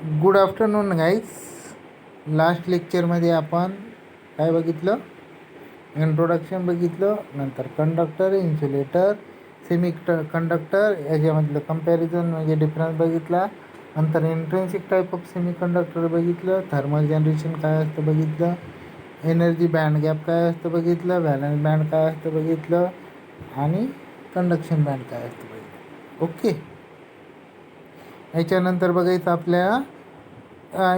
Good afternoon guys. Last लेक्चरमध्ये आपण काय बघितलं? इंट्रोडक्शन बघितलं, नंतर कंडक्टर, इन्सुलेटर, सेमी कंडक्टर याच्यामधलं कंपॅरिझन म्हणजे डिफरन्स बघितला. नंतर intrinsic type of semiconductor बघितलं, थर्मल जनरेशन काय असतं बघितलं, एनर्जी बँड गॅप काय असतं बघितलं, व्हॅलन्स बँड काय असतं बघितलं, आणि कंडक्शन बँड काय असतं बघितलं. ओके. याच्यानंतर बघायचं आपल्या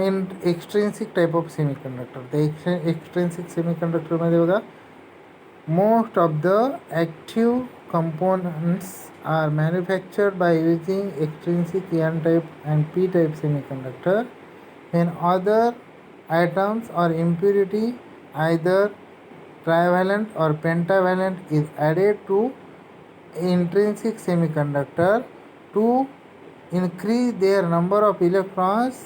in extrinsic type of semiconductor. ते एक्सट्रिन्सिक सेमीकंडक्टरमध्ये बघा, most of the active components are manufactured by using extrinsic N type and P type semiconductor. when other atoms or impurity either trivalent or pentavalent is added to intrinsic semiconductor to increase their number of electrons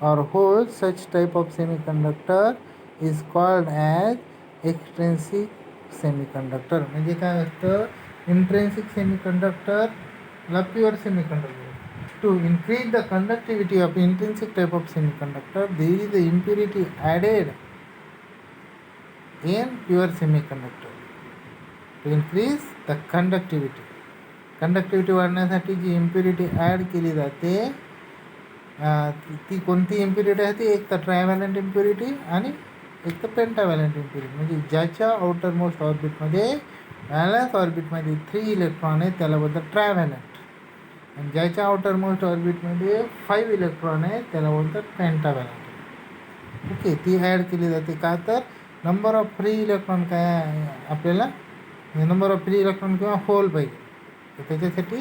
or holes. Such type of semiconductor is called as extrinsic semiconductor. म्हणजे काय असतं? Intrinsic सेमीकंडक्टरला pure semiconductor. To increase the conductivity of intrinsic type of semiconductor, there is the impurity added in pure semiconductor to increase the conductivity. Conductivity वाढण्यासाठी जी impurity add केली जाते ती कोणती impurity आहे? ती एक तर ट्रायव्हॅलंट इम्प्युरिटी आणि एक तर पेंटाव्हॅलंट इम्प्युरिटी. म्हणजे ज्याच्या आउटर मोस्ट ऑर्बिटमध्ये व्हॅलन्स ऑर्बिटमध्ये 3 इलेक्ट्रॉन आहेत त्याला बोलतात ट्रायव्हॅलंट, आणि ज्याच्या आउटर मोस्ट ऑर्बिटमध्ये 5 इलेक्ट्रॉन आहेत त्याला बोलतात पेंटाव्हॅलंट. ओके. ती ॲड केली जाते का? तर नंबर ऑफ फ्री इलेक्ट्रॉन काय आपल्याला, नंबर ऑफ फ्री इलेक्ट्रॉन किंवा होल पाहिजे, तर त्याच्यासाठी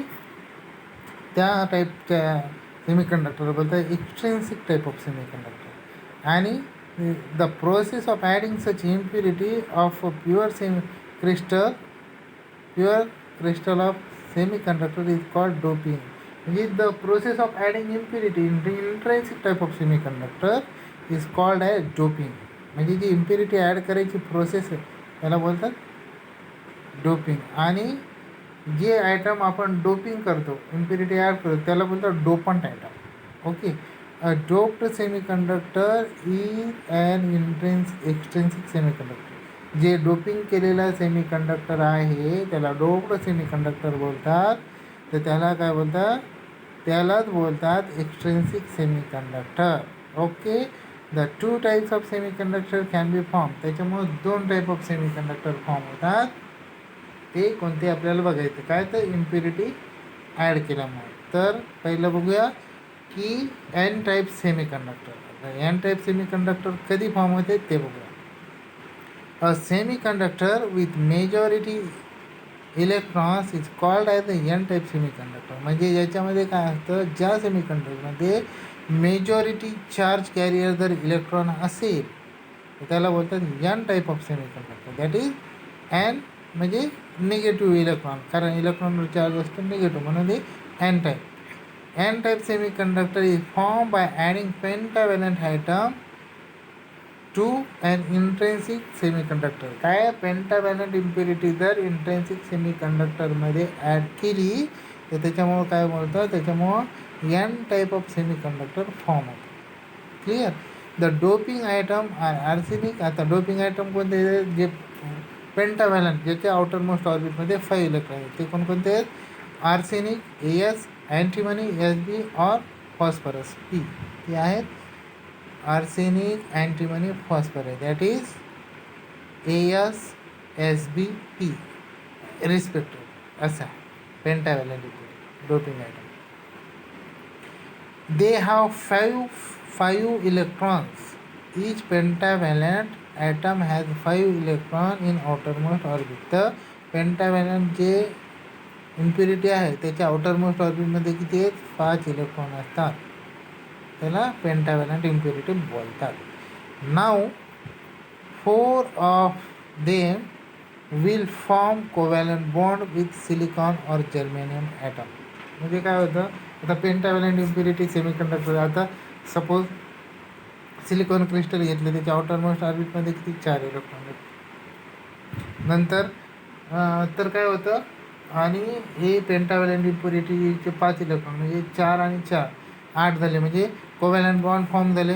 त्या टाईपच्या सेमीकंडक्टर बोलतात एक्सट्रिन्सिक टाईप ऑफ सेमीकंडक्टर. आणि the process of adding such impurity of pure crystal of semiconductor is called doping. म्हणजे the process of adding impurity in the intrinsic type of semiconductor is called as doping. म्हणजे जी impurity add करायची process आहे त्याला बोलतात doping. आणि जे item आपण doping करतो, इम्प्युरिटी ॲड करतो, त्याला बोलतात dopant atom. Okay. A doped semiconductor is an extrinsic semiconductor. जे डोपिंग केलेला सेमीकंडक्टर आहे त्याला डोप्ड सेमीकंडक्टर बोलतात. तर त्याला काय बोलतात? त्यालाच बोलतात extrinsic semiconductor. Okay. The 2 types of semiconductor can be form. त्याच्यामुळे 2 टाईप ऑफ सेमीकंडक्टर फॉर्म होतात. ते कोणते आपल्याला बघायचं काय? तर इम्प्युरिटी ॲड केल्यामुळे. तर पहिलं बघूया की N type semiconductor. N type semiconductor कधी फॉर्म होते ते बघूया. A semiconductor with majority electrons is called as the n-type semiconductor. म्हणजे याच्यामध्ये काय असतं? ज्या सेमीकंडक्टरमध्ये मेजॉरिटी चार्ज कॅरियर जर इलेक्ट्रॉन असेल तर त्याला बोलतात N type of semiconductor. That is N म्हणजे निगेटिव्ह इलेक्ट्रॉन, कारण इलेक्ट्रॉनवर चार्ज असतो निगेटिव्ह, म्हणून ते N type. N type semiconductor is form by adding pentavalent atom to and intrinsic semiconductor. काय? पेंटाव्हॅलंट इम्प्युरिटी जर इंट्रेन्सिक सेमीकंडक्टरमध्ये ॲड केली तर त्याच्यामुळं काय बोलतं? त्याच्यामुळं N type of semiconductor form होतं. Clear? The doping atom R arsenic. आता डोपिंग आयटम कोणते? जे पेंटाव्हॅलंट, ज्याच्या आउटर मोस्ट ऑर्बिटमध्ये 5 इलेक्ट्रॉन आहेत, ते कोणकोणते आहेत? आर्सेनिक, AS, अँटीमनी, SB और फॉस्फरस, P. ते आहेत arsenic, antimony, phosphorus. That is AS, SB, P respective. असा pentavalent doping atom. They have 5 electrons. Each pentavalent atom has 5 electron in outermost orbit. तर pentavalent जे इम्प्युरिटी आहे त्याच्या outermost ऑर्बिटमध्ये किती आहेत? 5 इलेक्ट्रॉन असतात. त्याला पेंटाव्हॅलंट इम्प्युरिटी बोलतात. नाव 4 of them will form covalent bond with silicon और जर्मेनियम ॲटम. म्हणजे काय होतं? आता पेंटाव्हॅलंट इम्प्युरिटी सेमीकंडक्टर, आता सपोज सिलिकॉन क्रिस्टल घेतलं, त्याच्या आउटर मोस्ट ऑर्बिटमध्ये किती? 4 इलेक्ट्रॉन आहेत. नंतर तर काय होतं? आणि हे पेंटाव्हॅलंट इम्प्युरिटीचे 5 इलेक्ट्रॉन म्हणजे 4 आणि 4 8 झाले, म्हणजे कोव्हॅलंट बॉन्ड फॉर्म झाले,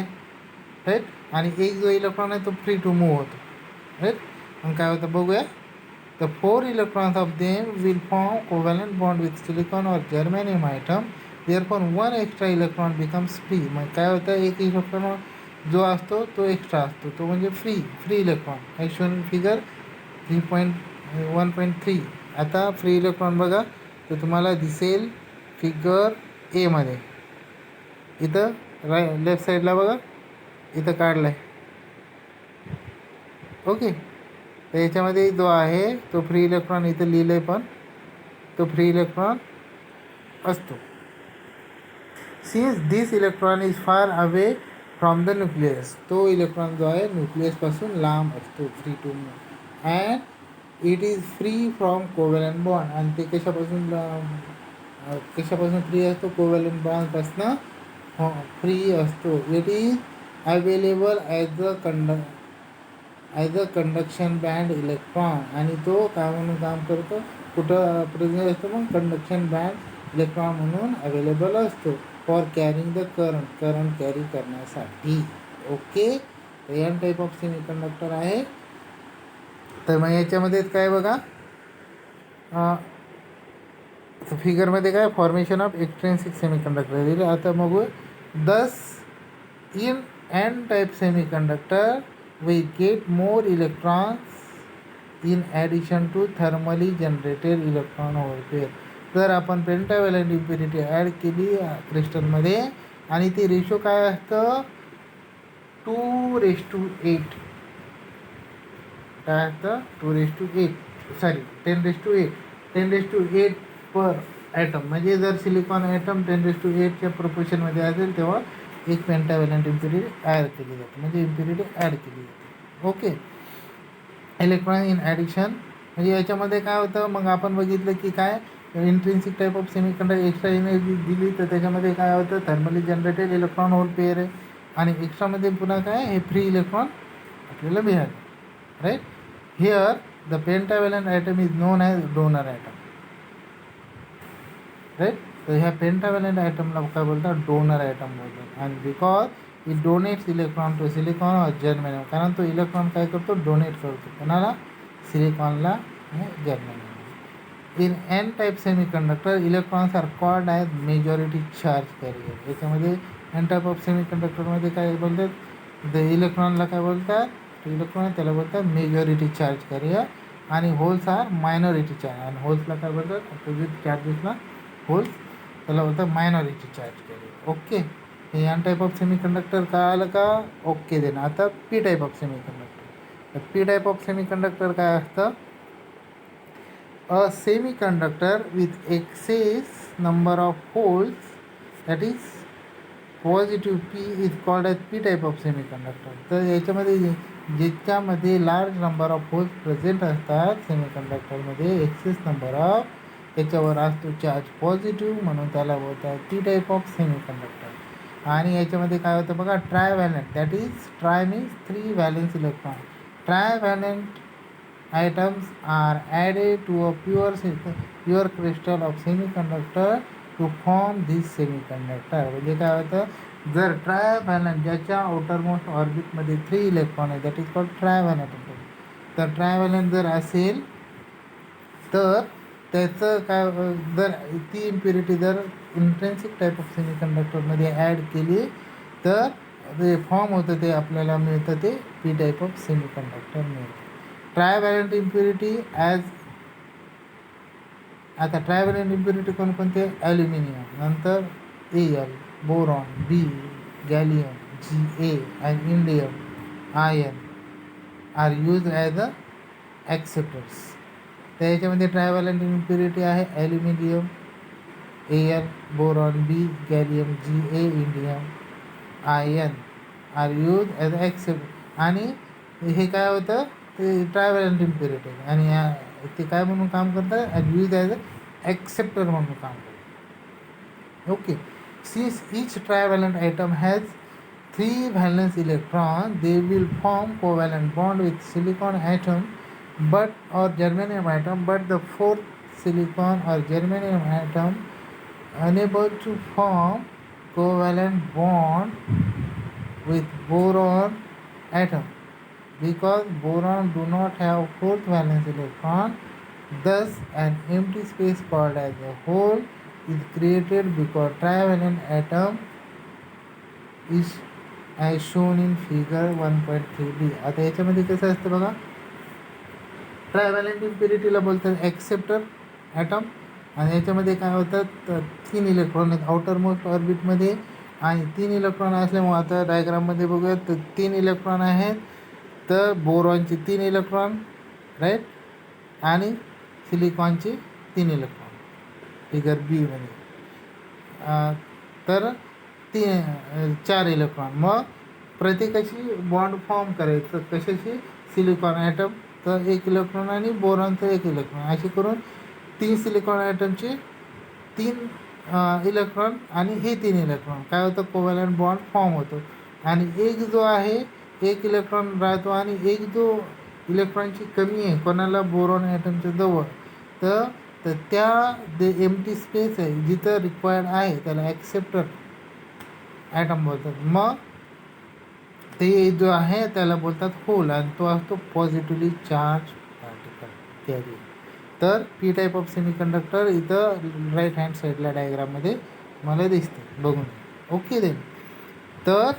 राईट. आणि एक जो इलेक्ट्रॉन आहे तो फ्री टू मूव्ह होतो, राईट. मग काय होतं बघूया. The 4 electrons of them will form covalent bond with silicon or germanium atom. Therefore, one extra electron becomes free. मग काय होतं, एक इलेक्ट्रॉन जो असतो तो एक्स्ट्रा असतो, तो म्हणजे free electron. As shown figure 3.1.3. आता फ्री इलेक्ट्रॉन बघा तर तुम्हाला दिसेल फिगर एमध्ये. इथं लेफ्ट साईडला बघा, इथं काढलं आहे. ओके. तर याच्यामध्ये जो आहे तो फ्री इलेक्ट्रॉन इथं लिहिलं आहे, पण तो फ्री इलेक्ट्रॉन असतो. Since this electron is far away from the nucleus. तो इलेक्ट्रॉन जो आहे न्यूक्लियसपासून लांब असतो, free to move. And it is free from covalent bond. आणि ते कशापासून फ्री असतो, कोव्हॅलंट बॉन्डपासून फ्री असतो. It is available as a conduction band electron. आणि तो काय म्हणून काम करतो, कुठं प्रेझेंट असतो, मग कंडक्शन बँड इलेक्ट्रॉन म्हणून अवेलेबल असतो for carrying the current carry करण्यासाठी. ओके. तर एन टाईप ऑफ सेमीकंडक्टर आहे. तर मग याच्यामध्ये काय बघा, फिगरमध्ये काय फॉर्मेशन ऑफ एक्सट्रिन्सिक सेमीकंडक्टर दिलं. आता बघू. दस in N type semiconductor we get more electrons in addition to thermally generated electron hole pair. जर आपण पेंटाव्हॅलंट इम्प्युरिटी ॲड केली क्रिस्टलमध्ये आणि ती रेशो काय असतं, 2:8. काय असतं, 2:8, सॉरी 10:8. 10:8 पर ॲटम. म्हणजे जर सिलिकॉन ॲटम 10:8च्या प्रोपोर्शनमध्ये असेल तेव्हा एक पेंटाव्हॅलंट इम्प्युरिटी ॲड केली जाते, म्हणजे इम्प्युरिटी ॲड केली जाते. ओके. इलेक्ट्रॉन इन ॲडिशन म्हणजे याच्यामध्ये काय होतं, मग आपण बघितलं की काय intrinsic type of semiconductor extra energy दिली तर त्याच्यामध्ये काय होतं, thermally generated electron hole pair आहे. आणि एक्स्ट्रामध्ये पुन्हा काय, हे फ्री इलेक्ट्रॉन आपल्याला मिळाले, right. Here the pentavalent atom is known as donor atom, right. तर ह्या पेंटाव्हॅलंट ॲटमला काय बोलतात, डोनर ॲटम बोलतात. आणि because it donates electron to silicon or germanium. कारण तो इलेक्ट्रॉन काय करतो, डोनेट करतो कोणाला, सिलिकॉनला, germanium. In N type semiconductor electrons are called as majority charge carrier. याच्यामध्ये एन टाईप ऑफ सेमीकंडक्टरमध्ये काय बोलतात, द इलेक्ट्रॉनला काय बोलतात, इलेक्ट्रॉन त्याला बोलतात मेजॉरिटी चार्ज कॅरियर. आणि होल्स आर मायनॉरिटी चार्ज. आणि होल्सला काय बोलतात, अपोजिट चार्जेसला होल्स, त्याला बोलतात मायनॉरिटी चार्ज कॅरियर. ओके. हे एन टाईप ऑफ सेमीकंडक्टर काय आलं का, ओके. देणं. आता पी टाईप ऑफ सेमीकंडक्टर. तर पी टाईप ऑफ सेमीकंडक्टर काय असतं, a semiconductor with excess number of holes, that is positive P, is called as P type of semiconductor. तर याच्यामध्ये ज्याच्यामध्ये large number of holes present असतात सेमीकंडक्टरमध्ये, access number of, याच्यावर असतो charge positive, म्हणून त्याला बोलतात पी टाईप ऑफ सेमीकंडक्टर. आणि याच्यामध्ये काय होतं बघा, trivalent, that is tri means 3 valence electron. Trivalent atoms are added to a pure crystal of semiconductor to form this semiconductor. म्हणजे काय होतं, जर ट्रायव्हॅलंट ज्याच्या आउटरमोस्ट ऑर्बिटमध्ये 3 इलेक्ट्रॉन आहे, दॅट इज कॉल्ड ट्रायव्हॅलंट. तर ट्रायव्हॅलंट जर असेल तर त्याचं काय, जर ती इम्प्युरिटी जर इंट्रेन्सिक टाईप ऑफ सेमीकंडक्टरमध्ये ॲड केली तर जे फॉर्म होतं ते आपल्याला मिळतं, ते पी टाईप ऑफ सेमीकंडक्टर मिळतं. ट्रायव्हॅलंट इम्प्युरिटी ॲज, आता ट्रायव्हॅलंट इम्प्युरिटी कोणकोणते, ॲल्युमिनियम, नंतर Al, boron, B, gallium, Ga and indium, ion are use as a acceptors. तर याच्यामध्ये ट्रायव्हॅलंट इम्प्युरिटी आहे aluminium, Al, boron, B, gallium, Ga, indium, ion are use as a accept. आणि हे काय होतं, ते ट्रायव्हॅलंट इम्प्युरिटी आणि ते काय म्हणून काम करतात, ॲज यूज ॲज अ ॲक्सेप्टर म्हणून काम करतात. Okay. Since each trivalent atom has 3 valence electrons, they will form covalent bond with silicon atom or germanium atom, but the 4th silicon or germanium atom unable to form covalent bond with boron atom because boron do not have fourth valence electron. Thus, an empty space called as a hole is created because trivalent atom is as shown in figure 1.3b. आता याच्यामध्ये कसं असतं बघा, ट्रायव्हॅलेंट इम्प्युरिटीला बोलतात acceptor item, आणि याच्यामध्ये काय होतं, 3 इलेक्ट्रॉन आहेत आउटर मोस्ट ऑर्बिटमध्ये, आणि 3 इलेक्ट्रॉन असल्यामुळे आता डायग्राममध्ये बघूयात तर 3 इलेक्ट्रॉन आहेत. तर बोरॉनचे 3 इलेक्ट्रॉन राईट, आणि सिलिकॉनचे 3 इलेक्ट्रॉन फिगर बी मध्ये. तर 4 इलेक्ट्रॉन. मग प्रत्येकाची बॉन्ड फॉर्म करायचं कशाशी, सिलिकॉन ॲटम तर 1 इलेक्ट्रॉन आणि बोरॉनचं 1 इलेक्ट्रॉन, असे करून 3 सिलिकॉन ॲटमचे 3 इलेक्ट्रॉन आणि हे 3 इलेक्ट्रॉन काय होतं, कोव्हॅलंट बॉन्ड फॉर्म होतो. आणि एक जो आहे 1 इलेक्ट्रॉन राहतो, आणि एक जो इलेक्ट्रॉनची कमी आहे कोणाला, बोरॉन ॲटमच्या जवळ, तर त्या जे एम्प्टी स्पेस आहे जिथं रिक्वायर्ड आहे त्याला ॲक्सेप्टर ॲटम बोलतात. मग ते जो आहे त्याला बोलतात होल, आणि तो असतो पॉझिटिव्हली चार्ज पार्टिकल कॅरी. तर पी टाईप ऑफ सेमीकंडक्टर इथं राईट हँड साईडला डायग्राममध्ये मला दिसते, बघून. Okay then. तर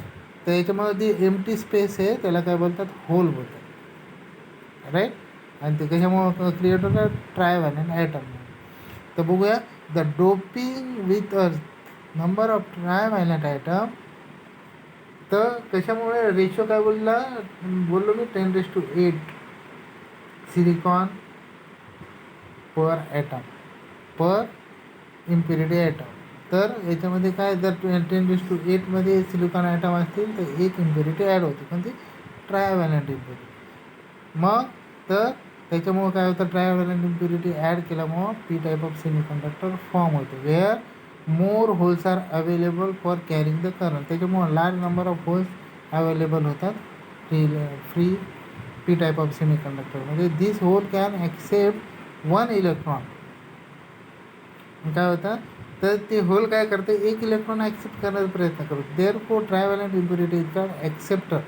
याच्यामध्ये एम्प्टी स्पेस आहे त्याला काय बोलतात, होल बोलतात राईट. आणि ते कशामुळं क्रिएट होतात, ट्रायव्हॅलेंट ॲटम. तर बघूया, the doping with earth number of trivalent atom. तर कशामुळे रेशो काय बोललो मी, 10⁸ silicon per atom per impurity atom. तर याच्यामध्ये काय, जर 10⁸ मध्ये सिलिकॉन ॲटम असतील तर 1 इम्प्युरिटी ॲड होते, पण ती ट्रायव्हॅलेंट इम्प्युरिटी. मग तर त्याच्यामुळं काय होतं, ट्रायव्हॅलेंट इम्प्युरिटी ॲड केल्यामुळं P type of semiconductor form होतो, where more holes are available for carrying the current. त्याच्यामुळं large number of holes available होतात फ्री पी टाईप ऑफ सेमीकंडक्टरमध्ये. This hole can accept 1 electron. काय होतं, तर ते hole काय करते, 1 इलेक्ट्रॉन ॲक्सेप्ट करण्याचा प्रयत्न करतो. Therefore trivalent impurity is called acceptor.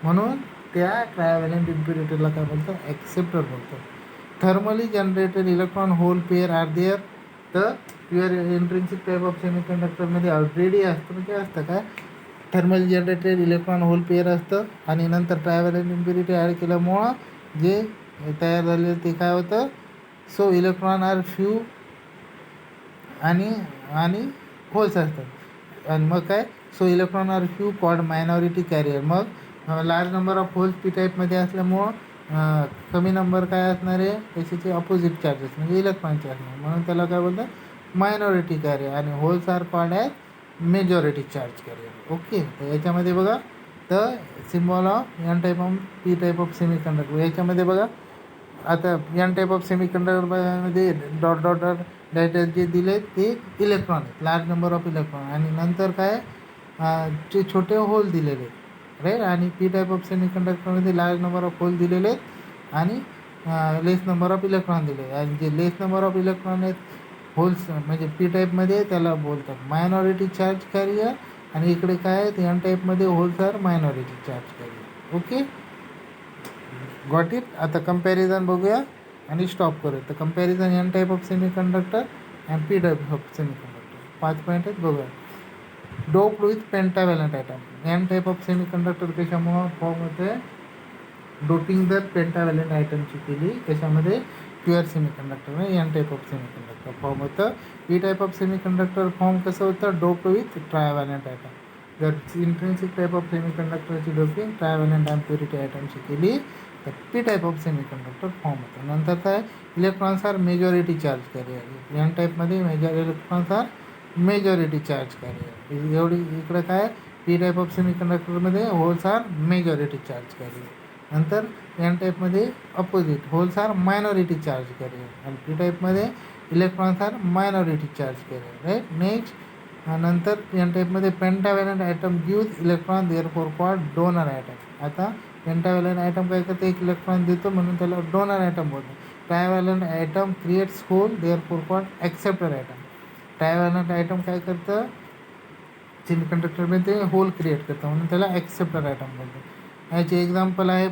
म्हणून त्या ट्रायव्हॅलेंट इम्प्युरिटीला काय बोलतात, ॲक्सेप्टर बोलतात. Thermally generated electron hole pair are there. तर प्युअर इंट्रिन्सिक टाईप ऑफ सेमीकंडक्टरमध्ये ऑलरेडी असतं, म्हणजे असतं काय, thermally generated electron hole pair असतं, आणि नंतर ट्रायव्हॅलेंट इम्प्युरिटी ॲड केल्यामुळं जे तयार झाले ते काय होतं, सो इलेक्ट्रॉन आर फ्यू आणि होल्स असतात. आणि मग काय, so electron are few called minority carrier. मग large number of holes P टाईपमध्ये असल्यामुळं कमी नंबर काय असणार आहे, त्याचे अपोजिट चार्जेस म्हणजे इलेक्ट्रॉनचे असणार, म्हणून त्याला काय बोलतात, मायनॉरिटी कॅरियर. आणि holes are called as majority charge carrier. Okay. तर याच्यामध्ये बघा, तर symbol of N type of P type of semiconductor. याच्यामध्ये बघा, आता एन टाईप ऑफ सेमीकंडक्टरमध्ये डॉट डॉट डॉट डायटर जे दिले ते इलेक्ट्रॉन आहेत, लार्ज नंबर ऑफ इलेक्ट्रॉन, आणि नंतर काय जे छोटे होल दिलेले आहेत राईट. आणि पी टाईप ऑफ सेमीकंडक्टरमध्ये लार्ज नंबर ऑफ होल दिलेले आहेत आणि लेस नंबर ऑफ इलेक्ट्रॉन दिले. आणि जे लेस नंबर ऑफ इलेक्ट्रॉन आहेत होल्स म्हणजे पी टाईपमध्ये त्याला बोलतात मायनॉरिटी चार्ज कॅरियर, आणि इकडे काय आहे एन टाईपमध्ये holes are minority charge carrier. Okay, got it. आता कंपॅरिझन बघूया आणि स्टॉप करूया. तर comparison N type of semiconductor and P type of semiconductor 5 point आहेत, बघूया. Doped with pentavalent atom. N type of semiconductor कशामुळं फॉर्म होते, डोपिंग द पेंटाव्हॅलंट ॲटमची केली, कशामध्ये, pure semiconductor N type of semiconductor form होतं. P type of semiconductor form कसं होतं, डोप्ड विथ ट्रायव्हॅलंट ॲटम. जर इंट्रिन्सिक टाईप ऑफ सेमीकंडक्टरची डोपिंग ट्रायव्हॅलंट अँड प्युरिटी ॲटमची केली तर P type of semiconductor form होतं. नंतर काय, electrons are majority charge carrier. N टाईपमध्ये electrons are majority charge carrier. एवढी इकडं काय, पी टाईप ऑफ सेमीकंडक्टरमध्ये holes are majority charge carrier. नंतर एन टाईपमध्ये opposite, holes are minority charge carrier, आणि पी टाईपमध्ये electrons are minority charge carrier right. Next, नंतर एन टाईपमध्ये pentavalent atom gives electron therefore called donor atom. आता pentavalent atom काय करते, 1 electron देतो म्हणून त्याला डोनर ॲटम बोलतो. Trivalent atom creates hole therefore called acceptor atom. Trivalent atom काय करतं, सेमीकंडक्टरमध्ये ते होल क्रिएट करतं म्हणून त्याला ॲक्सेप्टर ॲटम बोलतो. याचे एक्झाम्पल आहे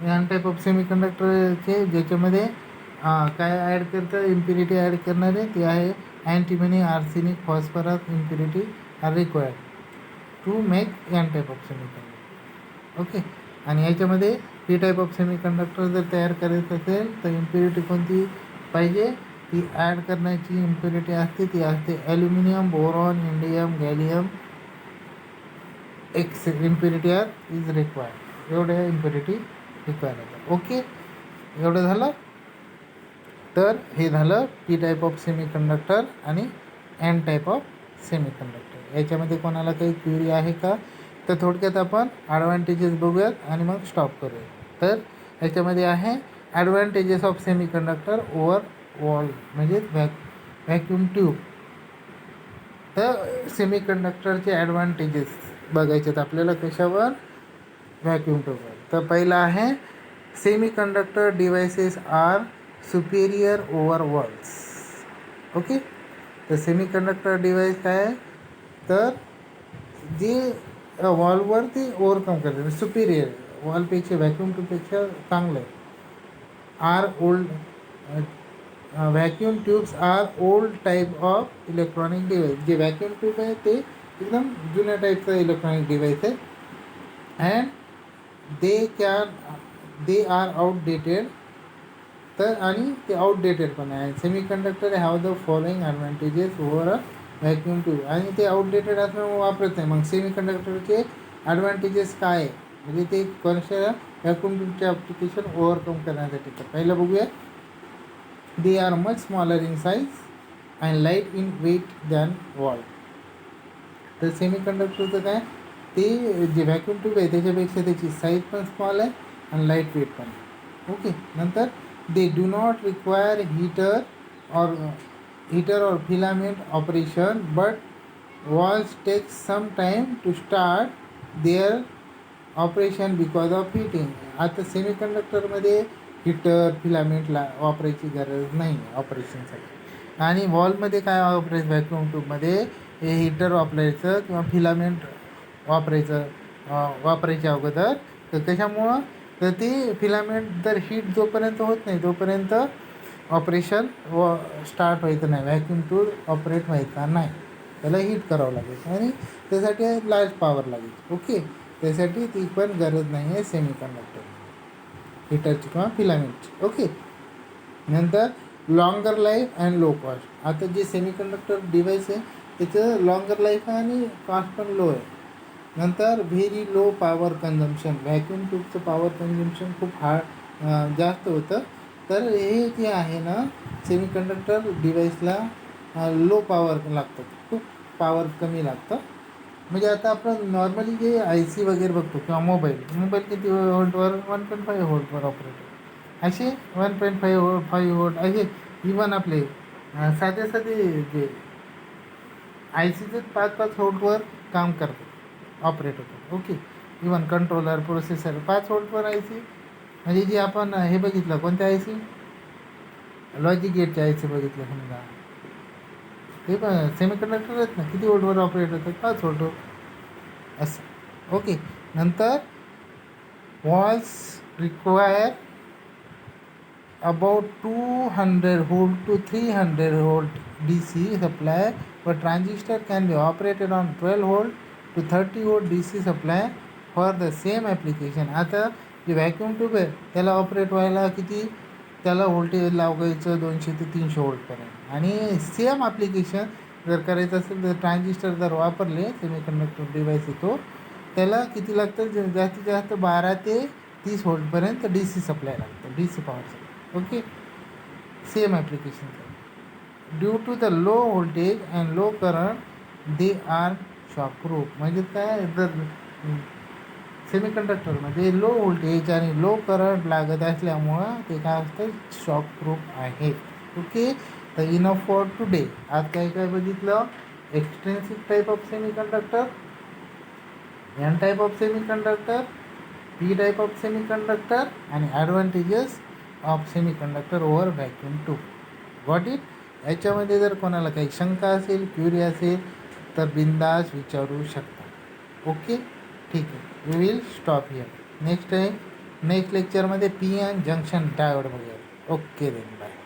एन टाईप ऑफ सेमीकंडक्टरचे ज्याच्यामध्ये काय ॲड करतं, इम्प्युरिटी ॲड करणारे ते आहे antimony, arsenic, phosphorus impurity are required to make N type of semiconductor. Okay. आणि याच्यामध्ये पी टाईप ऑफ सेमीकंडक्टर जर तयार करायचं असेल तर इम्प्युरिटी कोणती पाहिजे, ती ॲड करण्याची इम्प्युरिटी असते ती असते aluminium, boron, indium, gallium X impurity are is required. एवढ्या इम्प्युरिटी रिक्वायर्ड होतं. ओके. एवढं झालं. तर हे झालं पी टाईप ऑफ सेमीकंडक्टर आणि एन टाईप ऑफ सेमीकंडक्टर. याच्यामध्ये कोणाला काही क्वेरी आहे का? तर थोडक्यात आपण ॲडव्हान्टेजेस बघूयात आणि मग स्टॉप करूयात. तर याच्यामध्ये आहे advantages of semiconductor over wall म्हणजे व्हॅक्यूम ट्यूब. तर सेमीकंडक्टरचे ॲडव्हान्टेजेस बघायचे आहेत आपल्याला कशावर, व्हॅक्यूम ट्यूबवर. तर पहिला आहे semiconductor devices are superior over valves. Okay. तर सेमीकंडक्टर डिव्हाइस काय आहे, तर जे वॉलवर ते ओव्हरकम करते, सुपेरियर वॉलपेक्षा व्हॅक्यूम ट्यूबपेक्षा चांगलं आहे. Are old vacuum tubes are old type of electronic device. जे व्हॅक्यूम ट्यूब आहे ते एकदम जुन्या टाईपचं इलेक्ट्रॉनिक डिव्हाइस आहे. And they are outdated. तर आणि ते आउटडेटेड पण आहे. Semiconductor have the following advantages over a vacuum tube. आणि ते आउटडेटेड असल्यामुळे वापरत नाही. मग सेमीकंडक्टरचे ॲडव्हान्टेजेस काय आहे, म्हणजे ते कोणत्या व्हॅक्यूम ट्यूबचे ॲप्लिकेशन ओव्हरकम करण्यासाठी. तर पहिलं बघूया, they are much smaller in size and light in weight than valve. तर सेमीकंडक्टरचं काय, ते जे व्हॅक्यूम ट्यूब आहे त्याच्यापेक्षा त्याची साईज पण स्मॉल आहे आणि लाईट वेट पण आहे. ओके. नंतर they do not require heater और filament operation but walls take some time to start their operation because of heating. आता सेमीकंडक्टरमध्ये हीटर फिलामेंटला वापरायची गरज नाही ऑपरेशनसाठी. आणि वॉलमध्ये काय वापरायचं, व्हॅक्यूम ट्यूबमध्ये हे हीटर वापरायचं किंवा फिलामेंट वापरायच्या अगोदर. तर कशामुळं, तर ते फिलामेंट जर हीट जोपर्यंत होत नाही तोपर्यंत ऑपरेशन स्टार्ट व्हायचं नाही, व्हॅक्यूम ट्यूब ऑपरेट व्हायचा नाही. त्याला हीट करावं लागेल आणि त्यासाठी लार्ज पॉवर लागेल. ओके. त्यासाठी ती पण गरज नाही आहे सेमीकंडक्टर हीटरची किंवा फिलामेंटची. ओके. नंतर longer life and low cost. आता जे सेमीकंडक्टर डिव्हाइस आहे त्याचं लॉंगर लाईफ आहे आणि कॉस्ट पण लो आहे. नंतर very low power consumption. Vacuum ट्यूबचं पॉवर कन्झम्पशन खूप जास्त होतं. तर हे जे आहे ना, सेमीकंडक्टर डिव्हाइसला लो पॉवर लागतं, खूप पॉवर कमी लागतं. म्हणजे आता आपण नॉर्मली जे आय सी वगैरे बघतो किंवा मोबाईल किती व्होल्टवर, 1.5 व्होल्टवर ऑपरेट होतो. असे 1.5 व्होल्ट असे इवन आपले साधे जे आय सीचं 5 व्होल्टवर काम करतात, ऑपरेट होतात. ओके. इवन कंट्रोलर, प्रोसेसर 5 व्होल्टवर आय सी. म्हणजे जे आपण हे बघितलं, कोणत्या आय सी, लॉजिक गेटच्या आय सी बघितलं समजा, ते पण सेमीकंडक्टर आहेत ना, किती व्होल्टवर ऑपरेट होतात, 5 व्होल्टवर असं. ओके. नंतर walls require about 200 volt to 300 volt DC supply, but transistor can be operated on 12 volt to 30 volt DC supply for the same application. आता जे व्हॅक्यूम ट्यूब आहे त्याला ऑपरेट व्हायला किती, त्याला व्होल्टेज लावायचं 200 ते 300 वोल्टपर्यंत. आणि सेम ॲप्लिकेशन जर करायचं असेल तर ट्रान्झिस्टर जर वापरले सेमीकंडक्टर डिव्हाइस येतो त्याला किती लागतं, जास्तीत जास्त 12 ते 30 व्होल्टपर्यंत डी सी सप्लाय लागतं, D C power supply. Okay. Same application. Due to the low voltage and low current they are shockproof. म्हणजे काय, जर सेमीकंडक्टरमध्ये लो व्होल्टेज आणि लो करंट लागत असल्यामुळं ते काय असतं, शॉकप्रूफ आहे. ओके. तर इनफ फॉर टुडे. आज काय बघितलं, extensive type of semiconductor, N type of semiconductor, P type of semiconductor आणि advantages of semiconductor over vacuum tube. Got it. याच्यामध्ये जर कोणाला काही शंका असेल, क्युरी असेल तर बिंदास विचारू शकता. ओके, ठीक आहे. We will stop here. Next लेक्चरमध्ये पी एन जंक्शन डायोड बघूया. Okay then, bye.